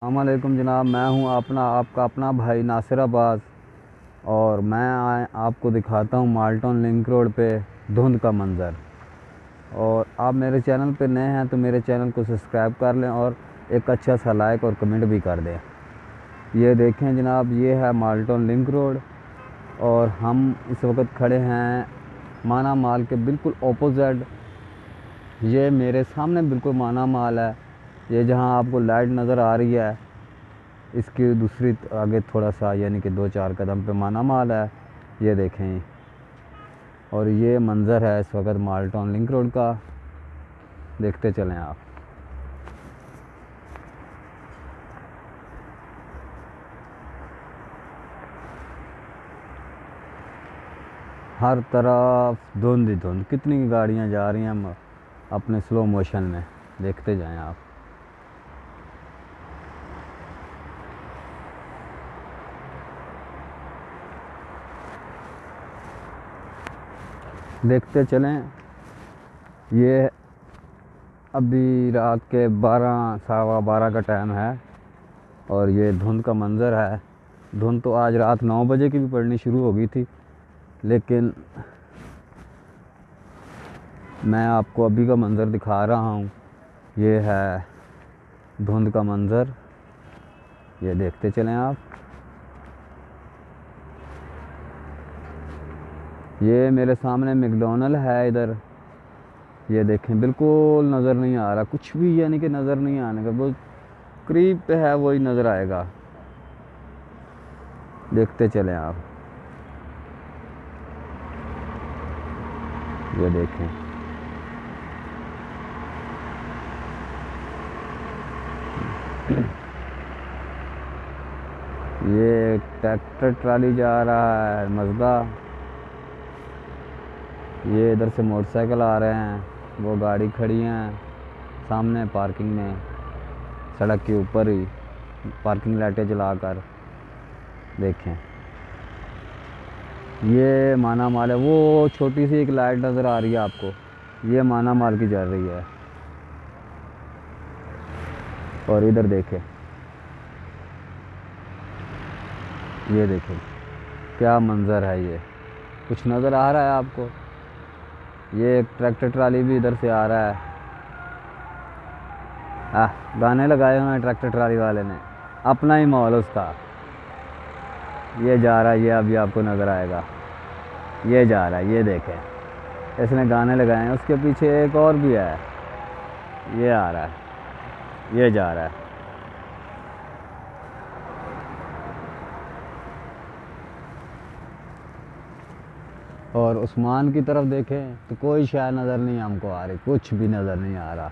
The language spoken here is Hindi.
अस्सलामुअलैकुम जनाब, मैं हूं आपका अपना भाई नासिर अब्बास। और मैं आपको दिखाता हूं माल्टन लिंक रोड पे धुंध का मंज़र। और आप मेरे चैनल पे नए हैं तो मेरे चैनल को सब्सक्राइब कर लें और एक अच्छा सा लाइक और कमेंट भी कर दें। ये देखें जनाब, ये है माल्टन लिंक रोड और हम इस वक्त खड़े हैं माना माल के बिल्कुल ओपोजिट। ये मेरे सामने बिल्कुल माना माल है। ये जहां आपको लाइट नज़र आ रही है, इसकी दूसरी आगे थोड़ा सा यानी कि 2-4 कदम पे माना माल है। ये देखें, और ये मंज़र है इस वक्त माल्टन लिंक रोड का। देखते चलें आप। हर तरफ धुंध ही धुंध, कितनी गाड़ियां जा रही हैं अपने स्लो मोशन में। देखते जाएं आप। देखते चलें। ये अभी रात के 12 सवा 12 का टाइम है और ये धुंध का मंज़र है। धुंध तो आज रात 9 बजे की भी पड़नी शुरू हो गई थी, लेकिन मैं आपको अभी का मंज़र दिखा रहा हूँ। ये है धुंध का मंज़र। ये देखते चलें आप। ये मेरे सामने मैकडॉनल्ड है इधर। ये देखें, बिल्कुल नज़र नहीं आ रहा कुछ भी, यानी कि नज़र नहीं आने का, बहुत करीब पे है, वही नज़र आएगा। देखते चलें आप। ये देखें, ये ट्रैक्टर ट्राली जा रहा है मज़दा। ये इधर से मोटरसाइकिल आ रहे हैं, वो गाड़ी खड़ी हैं सामने पार्किंग में, सड़क के ऊपर ही पार्किंग लाइटें जलाकर। देखें, ये माना माल है। वो छोटी सी एक लाइट नज़र आ रही है आपको, ये माना माल की जल रही है। और इधर देखें, ये देखें क्या मंज़र है। ये कुछ नज़र आ रहा है आपको? ये एक ट्रैक्टर ट्राली भी इधर से आ रहा है। गाने लगाए हुए हैं ट्रैक्टर ट्राली वाले ने, अपना ही माहौल उसका। ये जा रहा है, ये अभी आपको नज़र आएगा। ये जा रहा है, ये देखें, इसने गाने लगाए हैं। उसके पीछे एक और भी है, ये आ रहा है, ये जा रहा है। और उस्मान की तरफ देखें तो कोई शायद नज़र नहीं हमको आ रही, कुछ भी नज़र नहीं आ रहा।